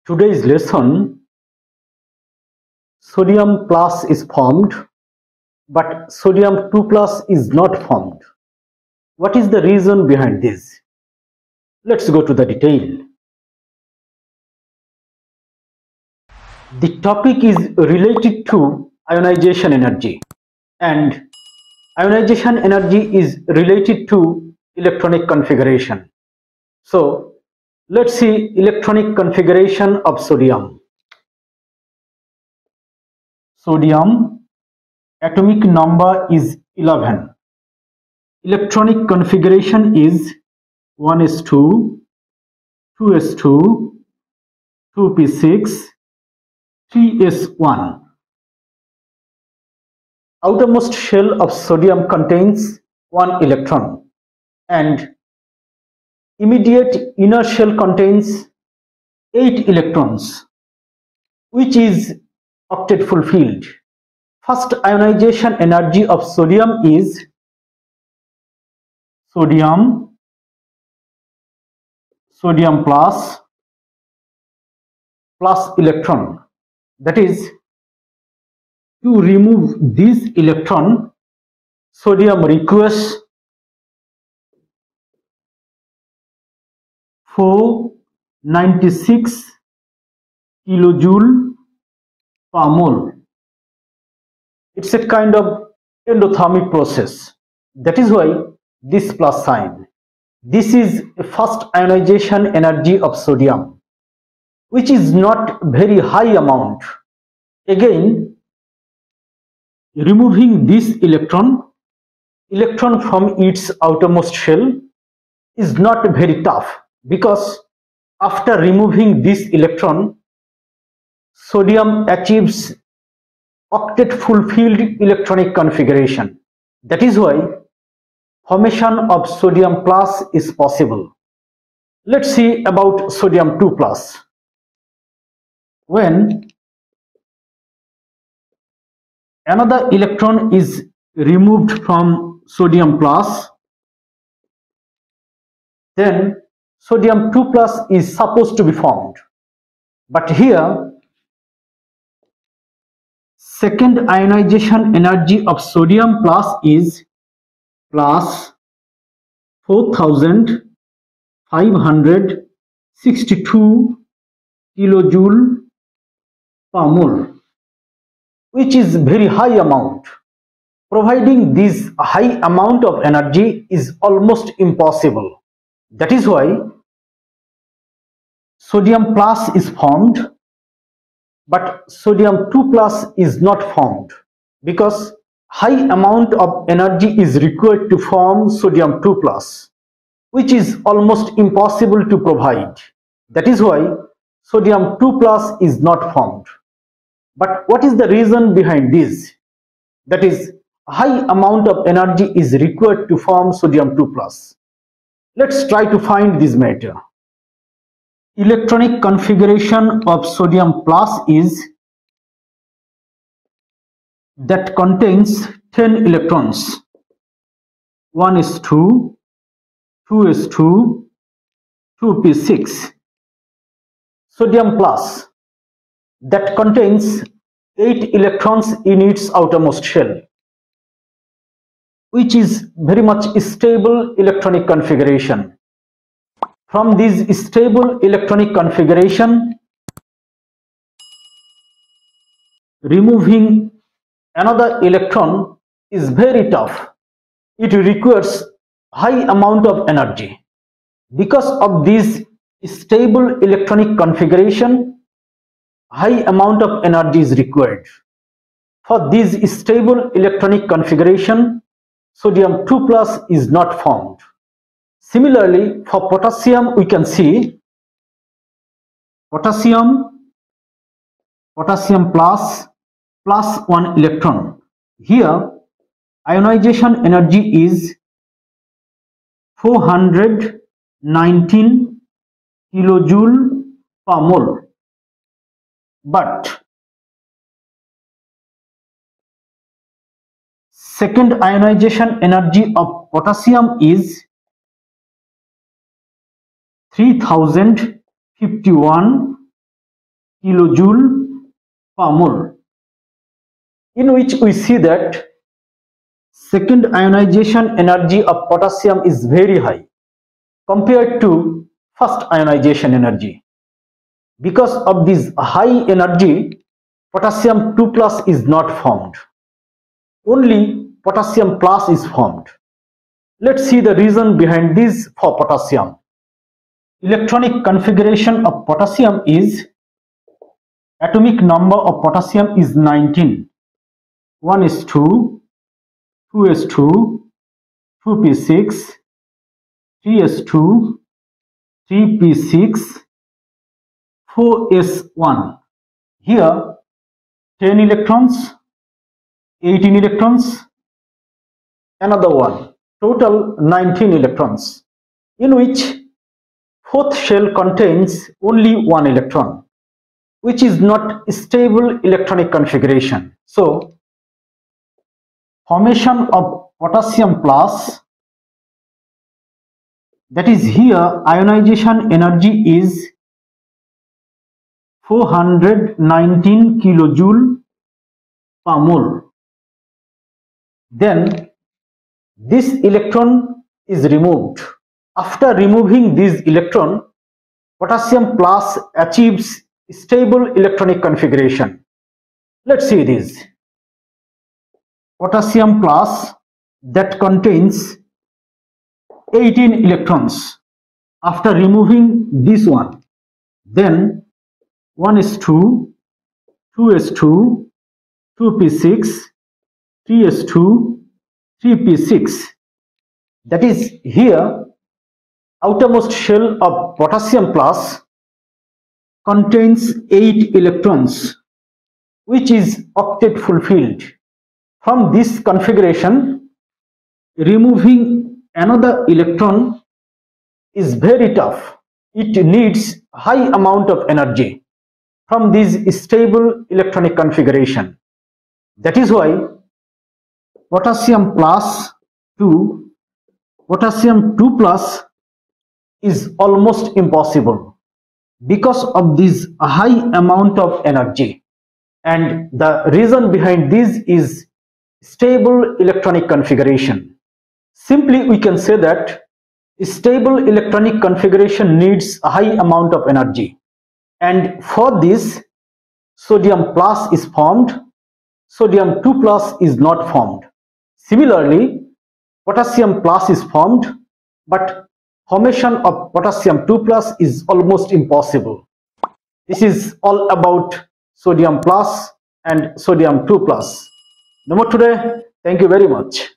Today's lesson, sodium plus is formed, but sodium 2 plus is not formed. What is the reason behind this? Let's go to the detail. The topic is related to ionization energy, and ionization energy is related to electronic configuration. So let's see electronic configuration of sodium. Sodium atomic number is 11. Electronic configuration is 1s2, 2s2, 2p6, 3s1. Outermost shell of sodium contains 1 electron and immediate inner shell contains 8 electrons, which is octet fulfilled. First ionization energy of sodium is sodium plus electron. That is, to remove this electron, sodium requires 496 kilojoule per mole. It's a kind of endothermic process. That is why this plus sign. This is a first ionization energy of sodium, which is not very high amount. Again, removing this electron from its outermost shell is not very tough, because after removing this electron, sodium achieves octet fulfilled electronic configuration. That is why formation of sodium plus is possible. Let's see about sodium 2 plus. When another electron is removed from sodium plus, then sodium 2 plus is supposed to be formed. But here, second ionization energy of sodium plus is plus 4562 kilojoule per mole, which is very high amount. Providing this high amount of energy is almost impossible. That is why sodium plus is formed, but sodium 2 plus is not formed, because high amount of energy is required to form sodium 2 plus, which is almost impossible to provide. That is why sodium 2 plus is not formed. But what is the reason behind this? That is, high amount of energy is required to form sodium 2 plus. Let's try to find this matter. Electronic configuration of sodium plus is that contains 10 electrons. 1s2, 2s2, 2p6. Sodium plus that contains 8 electrons in its outermost shell, which is very much stable electronic configuration. From this stable electronic configuration, removing another electron is very tough. It requires high amount of energy. Because of this stable electronic configuration, high amount of energy is required. For this stable electronic configuration, sodium 2 plus is not formed. Similarly, for potassium, we can see potassium plus 1 electron. Here, ionization energy is 419 kilojoule per mole. But second ionization energy of potassium is 3051 kilojoule per mole, in which we see that second ionization energy of potassium is very high compared to first ionization energy. Because of this high energy, potassium 2 plus is not formed. Only potassium plus is formed. Let's see the reason behind this for potassium. Electronic configuration of potassium is, atomic number of potassium is 19. 1s2, 2s2, 2p6, 3s2, 3p6, 4s1. Here 10 electrons, 18 electrons, another one, total 19 electrons, in which fourth shell contains only one electron, which is not stable electronic configuration. So formation of potassium plus, that is here ionization energy is 419 kilojoule per mole. Then this electron is removed. After removing this electron, potassium plus achieves stable electronic configuration. Let's see this. Potassium plus that contains 18 electrons. After removing this one, then 1s2, 2s2, 2p6, 3s2, 3p6. That is here outermost shell of potassium plus contains 8 electrons, which is octet fulfilled. From this configuration, removing another electron is very tough. It needs high amount of energy from this stable electronic configuration. That is why potassium plus to potassium 2 plus is almost impossible because of this high amount of energy. And the reason behind this is stable electronic configuration. Simply we can say that stable electronic configuration needs a high amount of energy, and for this sodium plus is formed, sodium 2 plus is not formed. Similarly, potassium plus is formed, but formation of potassium 2 plus is almost impossible. This is all about sodium plus and sodium 2 plus. No more today. Thank you very much.